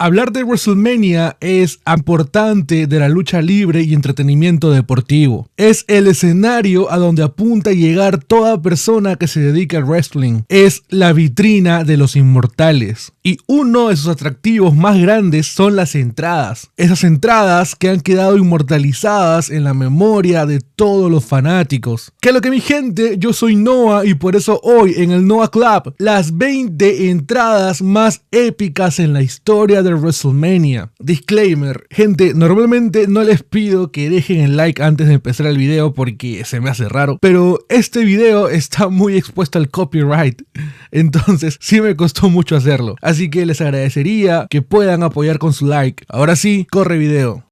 Hablar de WrestleMania es importante de la lucha libre y entretenimiento deportivo. Es el escenario a donde apunta a llegar toda persona que se dedica al wrestling. Es la vitrina de los inmortales. Y uno de sus atractivos más grandes son las entradas. Esas entradas que han quedado inmortalizadas en la memoria de todos los fanáticos. Que lo que mi gente, yo soy Noah y por eso hoy en el Noah Club, las 20 entradas más épicas en la historia de WrestleMania. Disclaimer, gente, normalmente no les pido que dejen el like antes de empezar el video porque se me hace raro, pero este video está muy expuesto al copyright, entonces sí me costó mucho hacerlo, así que les agradecería que puedan apoyar con su like. Ahora sí, corre video.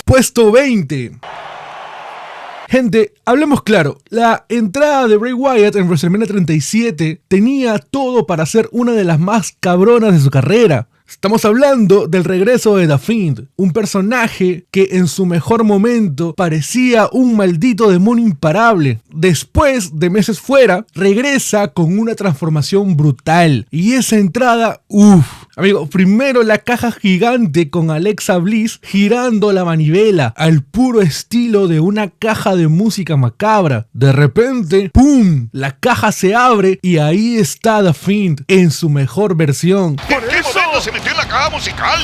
Puesto 20. Gente, hablemos claro, la entrada de Bray Wyatt en WrestleMania 37 tenía todo para ser una de las más cabronas de su carrera. Estamos hablando del regreso de The Fiend, un personaje que en su mejor momento parecía un maldito demonio imparable. Después de meses fuera, regresa con una transformación brutal. Y esa entrada, amigo, primero la caja gigante con Alexa Bliss girando la manivela al puro estilo de una caja de música macabra. De repente, ¡pum!, la caja se abre y ahí está The Fiend en su mejor versión. ¿En qué momento se metió en la caja musical?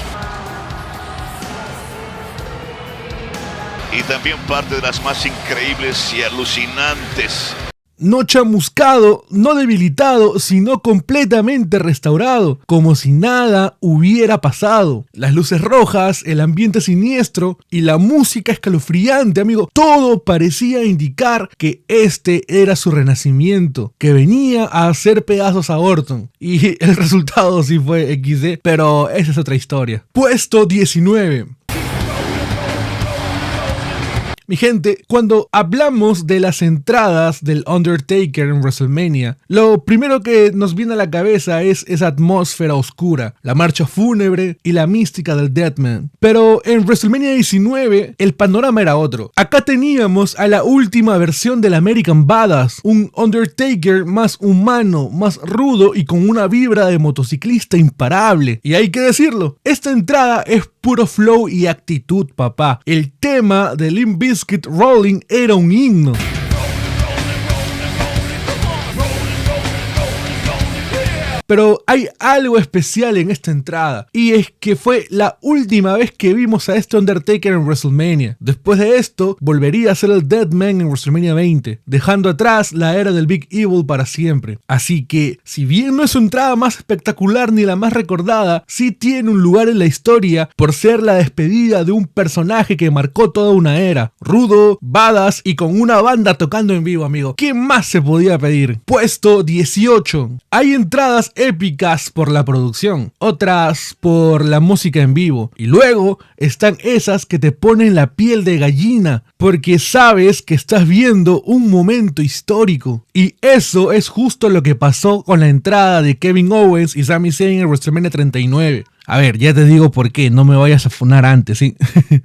Y también parte de las más increíbles y alucinantes. No chamuscado, no debilitado, sino completamente restaurado, como si nada hubiera pasado. Las luces rojas, el ambiente siniestro y la música escalofriante, amigo, todo parecía indicar que este era su renacimiento, que venía a hacer pedazos a Orton. Y el resultado sí fue XD, pero esa es otra historia. Puesto 19. Mi gente, cuando hablamos de las entradas del Undertaker en WrestleMania, lo primero que nos viene a la cabeza es esa atmósfera oscura, la marcha fúnebre y la mística del Deathman. Pero en WrestleMania 19 el panorama era otro. Acá teníamos a la última versión del American Badass, un Undertaker más humano, más rudo y con una vibra de motociclista imparable. Y hay que decirlo, esta entrada es puro flow y actitud, papá. El tema de Limp Bizkit Rolling era un himno. Pero hay algo especial en esta entrada, y es que fue la última vez que vimos a este Undertaker en WrestleMania. Después de esto, volvería a ser el Deadman en WrestleMania 20, dejando atrás la era del Big Evil para siempre. Así que, si bien no es su entrada más espectacular ni la más recordada, sí tiene un lugar en la historia por ser la despedida de un personaje que marcó toda una era. Rudo, badass y con una banda tocando en vivo, amigo. ¿Qué más se podía pedir? Puesto 18. Hay entradas épicas por la producción, otras por la música en vivo, y luego están esas que te ponen la piel de gallina porque sabes que estás viendo un momento histórico. Y eso es justo lo que pasó con la entrada de Kevin Owens y Sami Zayn en WrestleMania 39. A ver, ya te digo por qué, no me vayas a funar antes, ¿sí?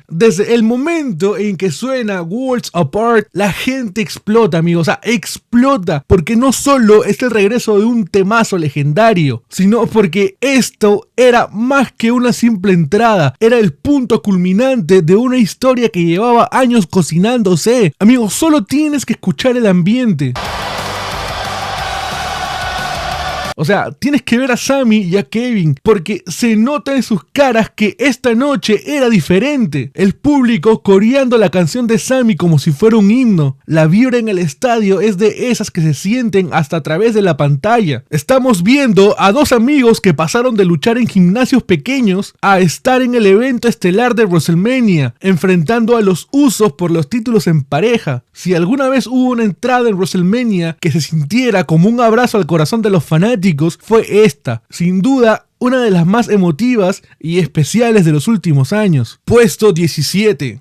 Desde el momento en que suena Worlds Apart, la gente explota, amigos, o sea, explota, porque no solo es el regreso de un temazo legendario, sino porque esto era más que una simple entrada, era el punto culminante de una historia que llevaba años cocinándose. Amigos, solo tienes que escuchar el ambiente. O sea, tienes que ver a Sami y a Kevin, porque se nota en sus caras que esta noche era diferente. El público coreando la canción de Sami como si fuera un himno. La vibra en el estadio es de esas que se sienten hasta a través de la pantalla. Estamos viendo a dos amigos que pasaron de luchar en gimnasios pequeños a estar en el evento estelar de WrestleMania, enfrentando a los Usos por los títulos en pareja. Si alguna vez hubo una entrada en WrestleMania que se sintiera como un abrazo al corazón de los fanáticos, fue esta, sin duda, una de las más emotivas y especiales de los últimos años. Puesto 17.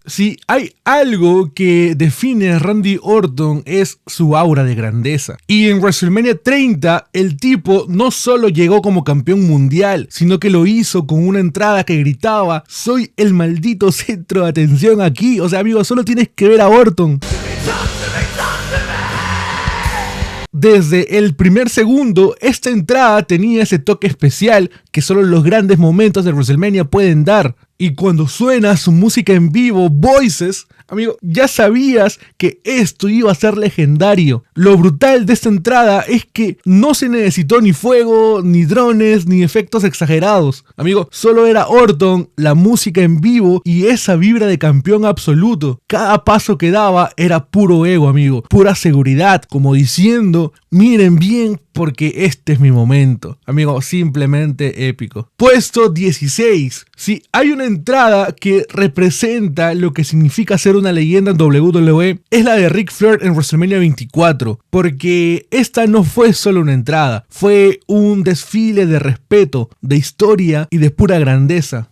Si hay algo que define a Randy Orton es su aura de grandeza. Y en WrestleMania 30 el tipo no solo llegó como campeón mundial, sino que lo hizo con una entrada que gritaba: "Soy el maldito centro de atención aquí". O sea, amigo, solo tienes que ver a Orton. desde el primer segundo, esta entrada tenía ese toque especial que solo los grandes momentos de WrestleMania pueden dar. Y cuando suena su música en vivo, Voices, amigo, ya sabías que esto iba a ser legendario. Lo brutal de esta entrada es que no se necesitó ni fuego, ni drones, ni efectos exagerados. Amigo, solo era Orton, la música en vivo y esa vibra de campeón absoluto. Cada paso que daba era puro ego, amigo, pura seguridad, como diciendo, miren bien porque este es mi momento. Amigo, simplemente épico. Puesto 16. Si hay una entrada que representa lo que significa ser una leyenda en WWE, es la de Ric Flair en WrestleMania 24, porque esta no fue solo una entrada, fue un desfile de respeto, de historia y de pura grandeza.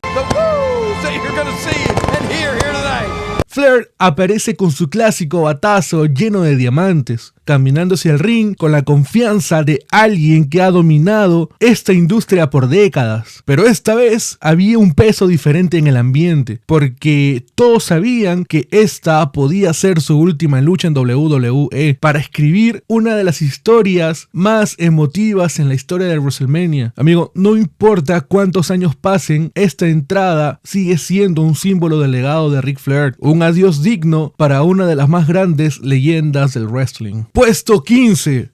Flair aparece con su clásico batazo lleno de diamantes, caminando hacia el ring con la confianza de alguien que ha dominado esta industria por décadas. Pero esta vez había un peso diferente en el ambiente, porque todos sabían que esta podía ser su última lucha en WWE para escribir una de las historias más emotivas en la historia de WrestleMania. Amigo, no importa cuántos años pasen, esta entrada sigue siendo un símbolo del legado de Ric Flair, un adiós digno para una de las más grandes leyendas del wrestling. Puesto 15.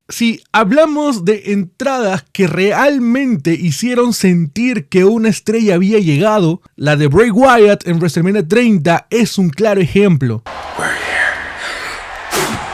Si hablamos de entradas que realmente hicieron sentir que una estrella había llegado, la de Bray Wyatt en WrestleMania 30 es un claro ejemplo.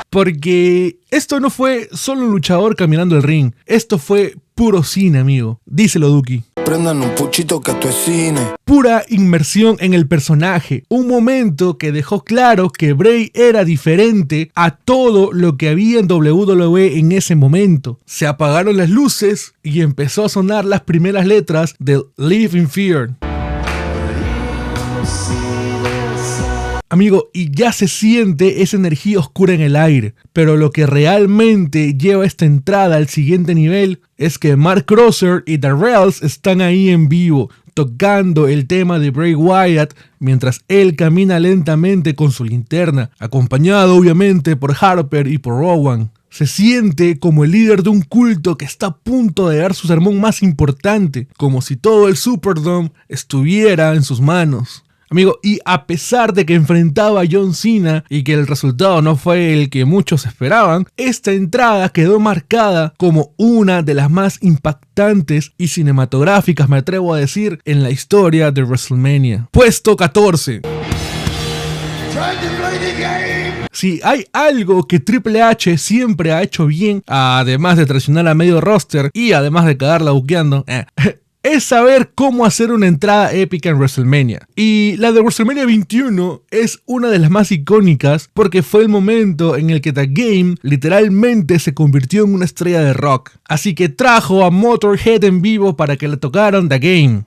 Porque esto no fue solo un luchador caminando el ring, esto fue puro cine, amigo. Díselo, Duki. Prendan un puchito que esto es cine. Pura inmersión en el personaje, un momento que dejó claro que Bray era diferente a todo lo que había en WWE en ese momento. Se apagaron las luces y empezó a sonar las primeras letras de Live in Fear. Amigo, y ya se siente esa energía oscura en el aire, pero lo que realmente lleva esta entrada al siguiente nivel es que Mark Crosser y The Rails están ahí en vivo, tocando el tema de Bray Wyatt mientras él camina lentamente con su linterna, acompañado obviamente por Harper y por Rowan. Se siente como el líder de un culto que está a punto de dar su sermón más importante, como si todo el Superdome estuviera en sus manos. Amigo, y a pesar de que enfrentaba a John Cena y que el resultado no fue el que muchos esperaban, esta entrada quedó marcada como una de las más impactantes y cinematográficas, me atrevo a decir, en la historia de WrestleMania. Puesto 14. Si hay algo que Triple H siempre ha hecho bien, además de traicionar a medio roster y además de cagarla buqueando, es saber cómo hacer una entrada épica en WrestleMania. Y la de WrestleMania 21 es una de las más icónicas porque fue el momento en el que The Game literalmente se convirtió en una estrella de rock. Así que trajo a Motorhead en vivo para que le tocaran The Game,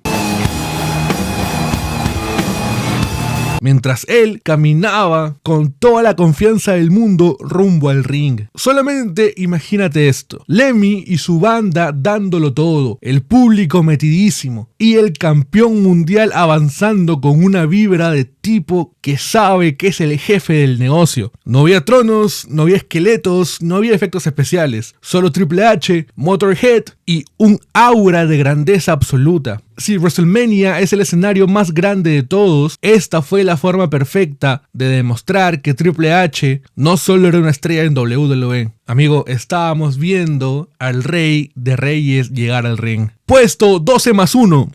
mientras él caminaba con toda la confianza del mundo rumbo al ring. Solamente imagínate esto: Lemmy y su banda dándolo todo, el público metidísimo y el campeón mundial avanzando con una vibra de tipo que sabe que es el jefe del negocio. No había tronos, no había esqueletos, no había efectos especiales, solo Triple H, Motorhead y un aura de grandeza absoluta. Si WrestleMania es el escenario más grande de todos, esta fue la forma perfecta de demostrar que Triple H no solo era una estrella en WWE. Amigo, estábamos viendo al rey de reyes llegar al ring. Puesto 12+1.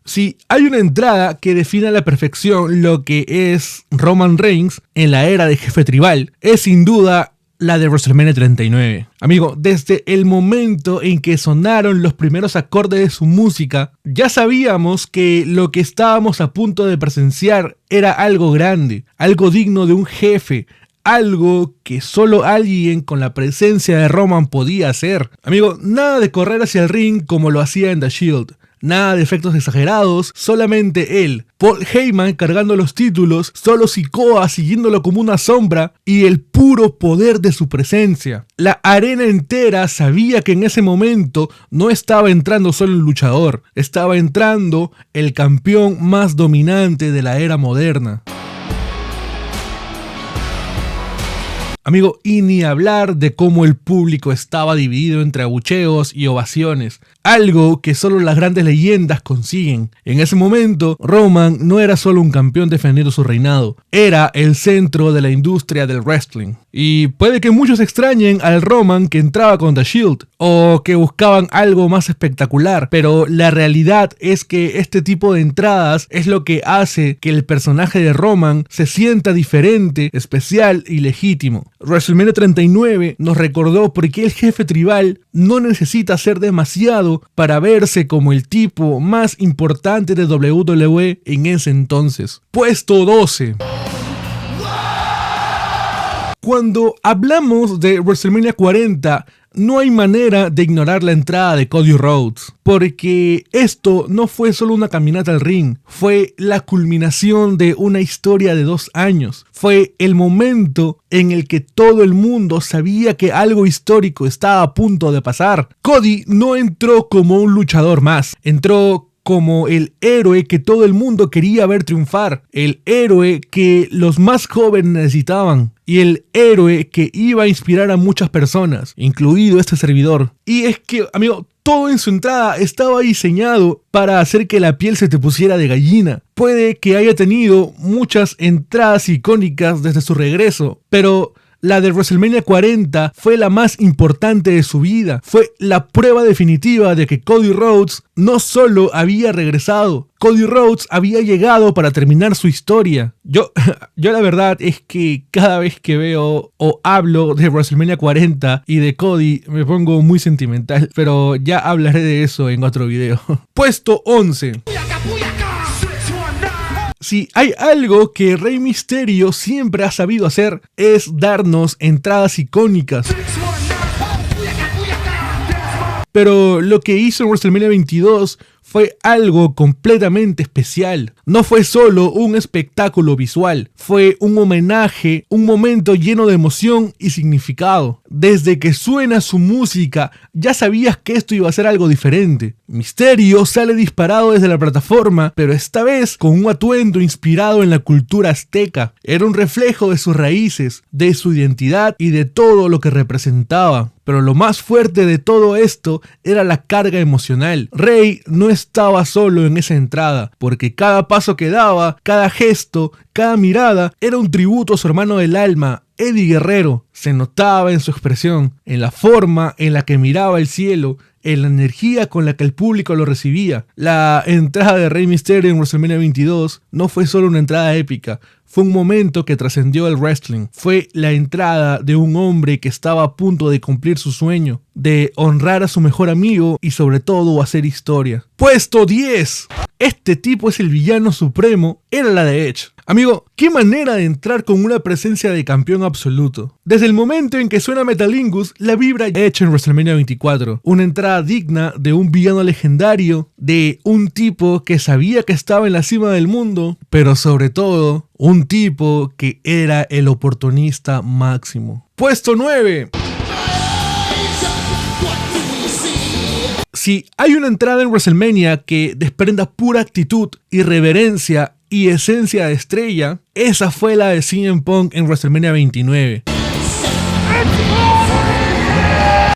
Si hay una entrada que define a la perfección lo que es Roman Reigns en la era de jefe tribal, es sin duda la de WrestleMania 39. Amigo, desde el momento en que sonaron los primeros acordes de su música, ya sabíamos que lo que estábamos a punto de presenciar era algo grande, algo digno de un jefe, algo que solo alguien con la presencia de Roman podía hacer. Amigo, nada de correr hacia el ring como lo hacía en The Shield. Nada de efectos exagerados, solamente él, Paul Heyman cargando los títulos, solo Sikoa siguiéndolo como una sombra y el puro poder de su presencia. La arena entera sabía que en ese momento no estaba entrando solo un luchador, estaba entrando el campeón más dominante de la era moderna. Amigo, y ni hablar de cómo el público estaba dividido entre abucheos y ovaciones, algo que solo las grandes leyendas consiguen. En ese momento, Roman no era solo un campeón defendiendo su reinado, era el centro de la industria del wrestling. Y puede que muchos extrañen al Roman que entraba con The Shield, o que buscaban algo más espectacular, pero la realidad es que este tipo de entradas es lo que hace que el personaje de Roman se sienta diferente, especial y legítimo. WrestleMania 39 nos recordó por qué el jefe tribal no necesita hacer demasiado para verse como el tipo más importante de WWE en ese entonces. Puesto 12. Cuando hablamos de WrestleMania 40, no hay manera de ignorar la entrada de Cody Rhodes, porque esto no fue solo una caminata al ring, fue la culminación de una historia de 2 años. Fue el momento en el que todo el mundo sabía que algo histórico estaba a punto de pasar. Cody no entró como un luchador más, entró como el héroe que todo el mundo quería ver triunfar, el héroe que los más jóvenes necesitaban y el héroe que iba a inspirar a muchas personas, incluido este servidor. Y es que, amigo, todo en su entrada estaba diseñado para hacer que la piel se te pusiera de gallina. Puede que haya tenido muchas entradas icónicas desde su regreso, pero la de WrestleMania 40 fue la más importante de su vida. Fue la prueba definitiva de que Cody Rhodes no solo había regresado, Cody Rhodes había llegado para terminar su historia. Yo la verdad es que cada vez que veo o hablo de WrestleMania 40 y de Cody me pongo muy sentimental, pero ya hablaré de eso en otro video. Puesto 11. Si hay algo que Rey Mysterio siempre ha sabido hacer, es darnos entradas icónicas. Pero lo que hizo en WrestleMania 22 fue algo completamente especial. No fue solo un espectáculo visual, fue un homenaje, un momento lleno de emoción y significado. Desde que suena su música, ya sabías que esto iba a ser algo diferente. Mysterio sale disparado desde la plataforma, pero esta vez con un atuendo inspirado en la cultura azteca. Era un reflejo de sus raíces, de su identidad y de todo lo que representaba. Pero lo más fuerte de todo esto era la carga emocional. Rey no estaba solo en esa entrada, porque cada paso que daba, cada gesto, cada mirada era un tributo a su hermano del alma, Eddie Guerrero. Se notaba en su expresión, en la forma en la que miraba el cielo, en la energía con la que el público lo recibía. La entrada de Rey Mysterio en WrestleMania 22 no fue solo una entrada épica, fue un momento que trascendió el wrestling. Fue la entrada de un hombre que estaba a punto de cumplir su sueño, de honrar a su mejor amigo y sobre todo hacer historia. Puesto 10. Este tipo es el villano supremo, era la de Edge. Amigo, qué manera de entrar con una presencia de campeón absoluto. Desde el momento en que suena Metalingus, la vibra Edge en WrestleMania 24. Una entrada digna de un villano legendario, de un tipo que sabía que estaba en la cima del mundo, pero sobre todo, un tipo que era el oportunista máximo. Puesto 9. Si hay una entrada en WrestleMania que desprenda pura actitud, irreverencia y esencia de estrella, esa fue la de CM Punk en WrestleMania 29.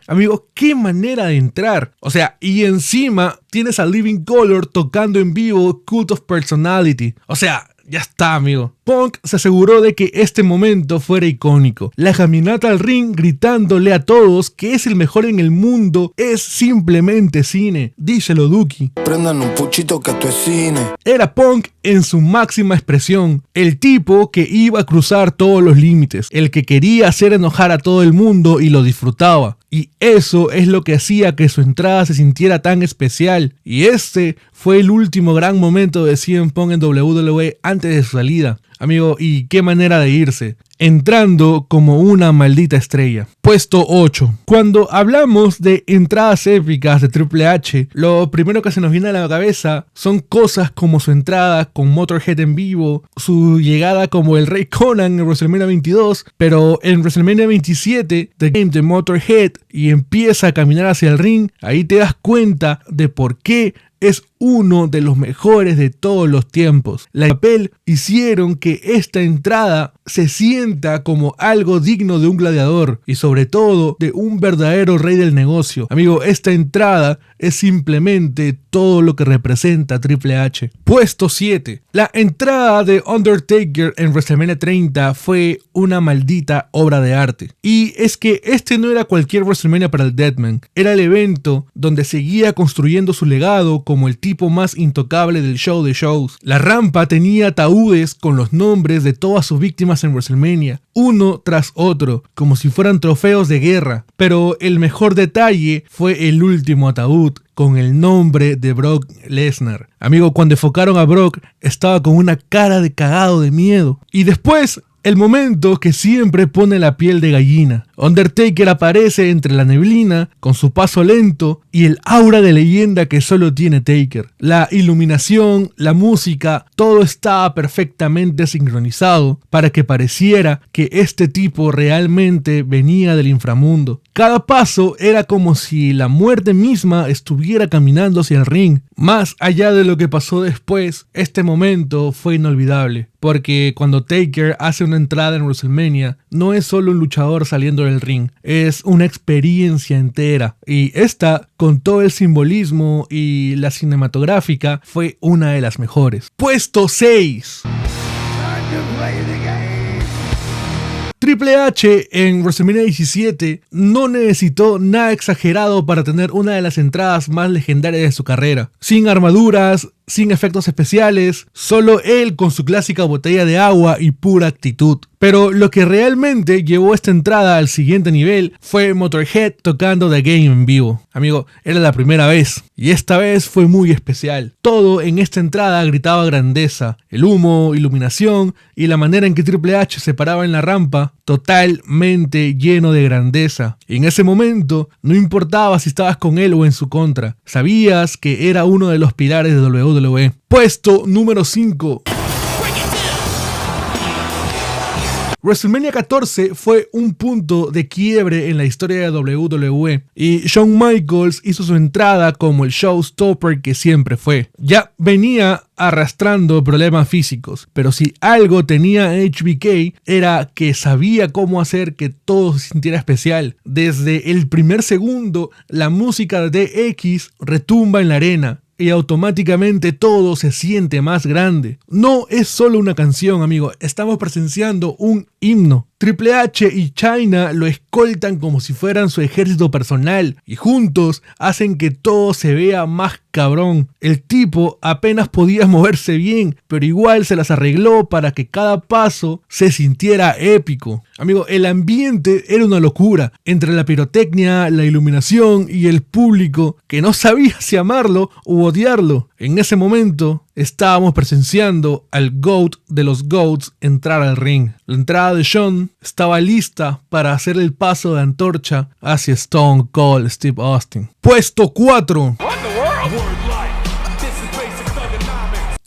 Amigo, qué manera de entrar. O sea, y encima tienes a Living Colour tocando en vivo Cult of Personality. O sea, ya está, amigo. Punk se aseguró de que este momento fuera icónico. La caminata al ring gritándole a todos que es el mejor en el mundo es simplemente cine. Díselo, Duki. Prendan un puchito que esto es cine. Era Punk en su máxima expresión. El tipo que iba a cruzar todos los límites. El que quería hacer enojar a todo el mundo y lo disfrutaba. Y eso es lo que hacía que su entrada se sintiera tan especial. Y este fue el último gran momento de CM Punk en WWE antes de su salida. Amigo, y qué manera de irse, entrando como una maldita estrella. Puesto 8. Cuando hablamos de entradas épicas de Triple H, lo primero que se nos viene a la cabeza son cosas como su entrada con Motorhead en vivo, su llegada como el Rey Conan en WrestleMania 22, pero en WrestleMania 27, The Game de Motorhead y empieza a caminar hacia el ring, ahí te das cuenta de por qué es uno de los mejores de todos los tiempos. La papel hicieron que esta entrada se sienta como algo digno de un gladiador y sobre todo de un verdadero rey del negocio. Amigo, esta entrada es simplemente todo lo que representa Triple H. Puesto 7. La entrada de Undertaker en WrestleMania 30 fue una maldita obra de arte. Y es que este no era cualquier WrestleMania para el Deadman. Era el evento donde seguía construyendo su legado como el tipo más intocable del show de shows. La rampa tenía ataúdes con los nombres de todas sus víctimas en WrestleMania, uno tras otro, como si fueran trofeos de guerra. Pero el mejor detalle fue el último ataúd, con el nombre de Brock Lesnar. Amigo, cuando enfocaron a Brock, estaba con una cara de cagado de miedo. Y después, el momento que siempre pone la piel de gallina. Undertaker aparece entre la neblina, con su paso lento y el aura de leyenda que solo tiene Taker. La iluminación, la música, todo estaba perfectamente sincronizado para que pareciera que este tipo realmente venía del inframundo. Cada paso era como si la muerte misma estuviera caminando hacia el ring. Más allá de lo que pasó después, este momento fue inolvidable. Porque cuando Taker hace una entrada en WrestleMania, no es solo un luchador saliendo del ring, es una experiencia entera. Y esta, con todo el simbolismo y la cinematográfica, fue una de las mejores. Puesto 6. Triple H en WrestleMania 17 no necesitó nada exagerado para tener una de las entradas más legendarias de su carrera. Sin armaduras, sin efectos especiales, solo él con su clásica botella de agua y pura actitud. Pero lo que realmente llevó esta entrada al siguiente nivel fue Motorhead tocando The Game en vivo. Amigo, era la primera vez y esta vez fue muy especial. Todo en esta entrada gritaba grandeza, el humo, iluminación y la manera en que Triple H se paraba en la rampa, totalmente lleno de grandeza. Y en ese momento no importaba si estabas con él o en su contra, sabías que era uno de los pilares de WWE. Puesto número 5. WrestleMania 14 fue un punto de quiebre en la historia de WWE y Shawn Michaels hizo su entrada como el showstopper que siempre fue. Ya venía arrastrando problemas físicos, pero si algo tenía HBK era que sabía cómo hacer que todo se sintiera especial. Desde el primer segundo, la música de DX retumba en la arena y automáticamente todo se siente más grande. No es solo una canción, amigo, estamos presenciando un himno. Triple H y Chyna lo escoltan como si fueran su ejército personal y juntos hacen que todo se vea más cabrón. El tipo apenas podía moverse bien, pero igual se las arregló para que cada paso se sintiera épico. Amigo, el ambiente era una locura, entre la pirotecnia, la iluminación y el público que no sabía si amarlo u odiarlo. En ese momento estábamos presenciando al GOAT de los GOATs entrar al ring. La entrada de Shawn estaba lista para hacer el paso de antorcha hacia Stone Cold Steve Austin. Puesto 4.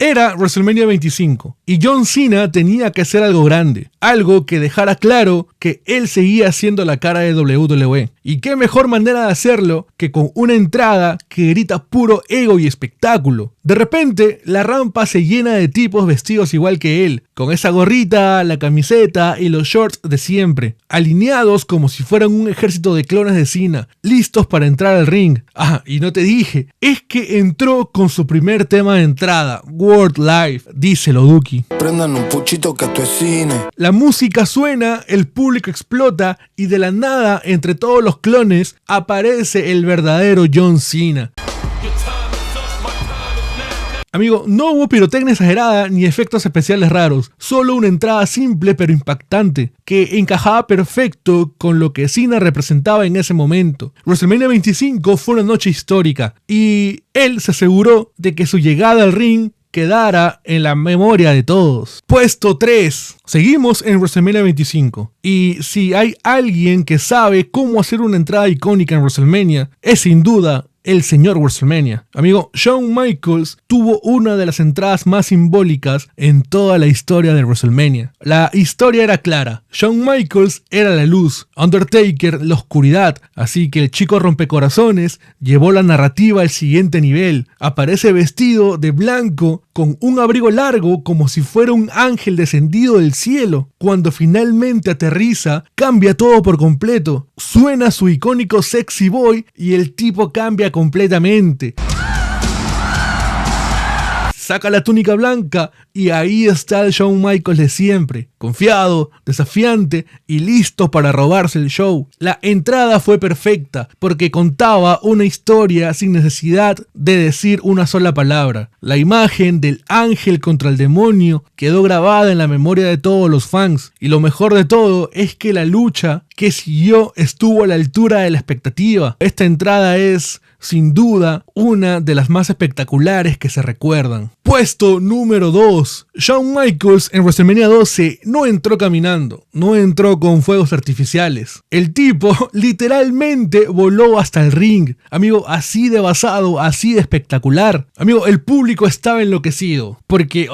Era WrestleMania 25 y John Cena tenía que hacer algo grande, algo que dejara claro que él seguía siendo la cara de WWE. Y qué mejor manera de hacerlo que con una entrada que grita puro ego y espectáculo. De repente, la rampa se llena de tipos vestidos igual que él, con esa gorrita, la camiseta y los shorts de siempre, alineados como si fueran un ejército de clones de Cena, listos para entrar al ring. Ah, y no te dije, es que entró con su primer tema de entrada, World Live, díselo Duki. Prendan un puchito que esto es cine. La música suena, el público explota y de la nada, entre todos los clones, aparece el verdadero John Cena. Amigo, no hubo pirotecnia exagerada ni efectos especiales raros, solo una entrada simple pero impactante, que encajaba perfecto con lo que Cena representaba en ese momento. WrestleMania 25 fue una noche histórica y él se aseguró de que su llegada al ring quedara en la memoria de todos. Puesto 3. Seguimos en WrestleMania 25. Y si hay alguien que sabe cómo hacer una entrada icónica en WrestleMania, es sin duda el señor WrestleMania. Amigo, Shawn Michaels tuvo una de las entradas más simbólicas en toda la historia de WrestleMania. La historia era clara. Shawn Michaels era la luz, Undertaker la oscuridad, así que el chico rompecorazones llevó la narrativa al siguiente nivel. Aparece vestido de blanco con un abrigo largo como si fuera un ángel descendido del cielo. Cuando finalmente aterriza, cambia todo por completo. Suena su icónico Sexy Boy y el tipo cambia completamente. Saca la túnica blanca y ahí está el Shawn Michaels de siempre, confiado, desafiante y listo para robarse el show. La entrada fue perfecta porque contaba una historia sin necesidad de decir una sola palabra. La imagen del ángel contra el demonio quedó grabada en la memoria de todos los fans y lo mejor de todo es que la lucha que siguió estuvo a la altura de la expectativa. Esta entrada es, sin duda, una de las más espectaculares que se recuerdan. Puesto número 2. Shawn Michaels en WrestleMania 12 no entró caminando, no entró con fuegos artificiales. El tipo literalmente voló hasta el ring. Amigo, así de basado, así de espectacular. Amigo, el público estaba enloquecido. Porque,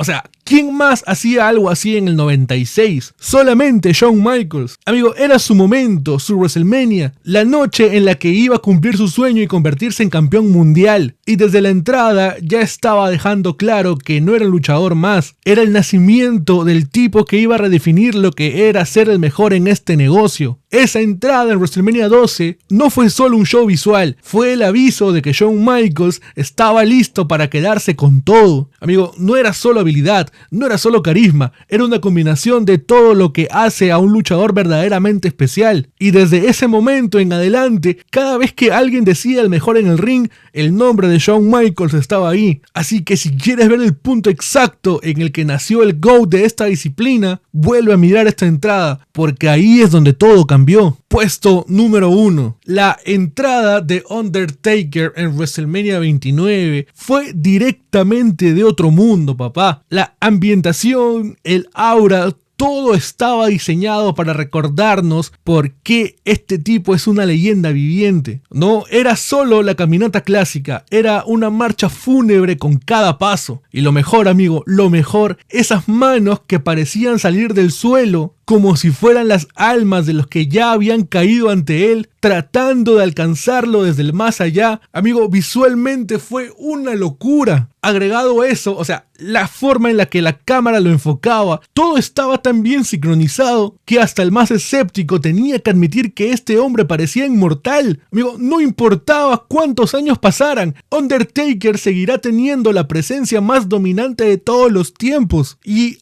¿quién más hacía algo así en el 96? Solamente Shawn Michaels. Amigo, era su momento, su WrestleMania, la noche en la que iba a cumplir su sueño y convertirse en campeón mundial. Y desde la entrada ya estaba dejando claro que no era el luchador más. Era el nacimiento del tipo que iba a redefinir lo que era ser el mejor en este negocio. Esa entrada en WrestleMania 12 no fue solo un show visual, fue el aviso de que Shawn Michaels estaba listo para quedarse con todo. Amigo, no era solo habilidad, no era solo carisma, era una combinación de todo lo que hace a un luchador verdaderamente especial. Y desde ese momento en adelante, cada vez que alguien decía el mejor en el ring, el nombre de Shawn Michaels estaba ahí. Así que si quieres ver el punto exacto en el que nació el GOAT de esta disciplina, vuelve a mirar esta entrada, porque ahí es donde todo cambió. Puesto número 1. La entrada de Undertaker en WrestleMania 29 fue directamente de otro mundo, papá. La ambientación, el aura, todo estaba diseñado para recordarnos por qué este tipo es una leyenda viviente. No era solo la caminata clásica, era una marcha fúnebre con cada paso. Y lo mejor, amigo, lo mejor, esas manos que parecían salir del suelo como si fueran las almas de los que ya habían caído ante él, tratando de alcanzarlo desde el más allá. Amigo, visualmente fue una locura. Agregado eso, la forma en la que la cámara lo enfocaba, todo estaba tan bien sincronizado que hasta el más escéptico tenía que admitir que este hombre parecía inmortal. Amigo, no importaba cuántos años pasaran, Undertaker seguirá teniendo la presencia más dominante de todos los tiempos. Y,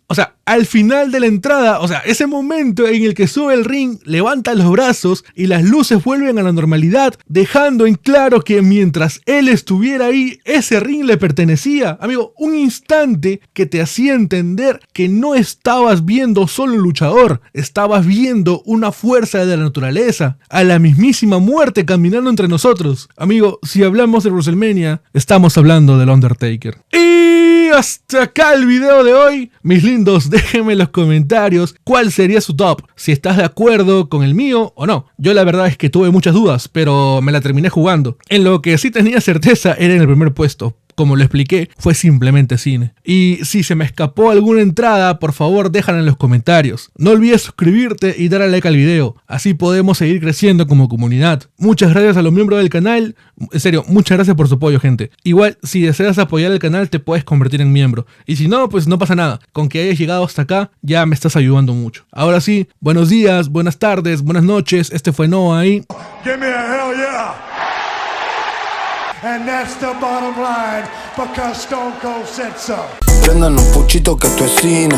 al final de la entrada, ese momento en el que sube el ring, levanta los brazos y las luces vuelven a la normalidad, dejando en claro que mientras él estuviera ahí, ese ring le pertenecía. Amigo, un instante que te hacía entender que no estabas viendo solo un luchador, estabas viendo una fuerza de la naturaleza, a la mismísima muerte caminando entre nosotros. Amigo, si hablamos de WrestleMania, estamos hablando del Undertaker. Y hasta acá el video de hoy. Mis lindos, déjenme en los comentarios cuál sería su top, si estás de acuerdo con el mío o no. Yo la verdad es que tuve muchas dudas, pero me la terminé jugando. En lo que sí tenía certeza era en el primer puesto. Como lo expliqué, fue simplemente cine. Y si se me escapó alguna entrada, por favor déjala en los comentarios. No olvides suscribirte y darle like al video, así podemos seguir creciendo como comunidad. Muchas gracias a los miembros del canal, en serio, muchas gracias por su apoyo, gente. Igual, si deseas apoyar el canal te puedes convertir en miembro, y si no, pues no pasa nada. Con que hayas llegado hasta acá, ya me estás ayudando mucho. Ahora sí, buenos días, buenas tardes, buenas noches, este fue Noah y... Give me a hell yeah! And that's the bottom line, because Stone Cold said so. Prendan un puchito que esto es cine.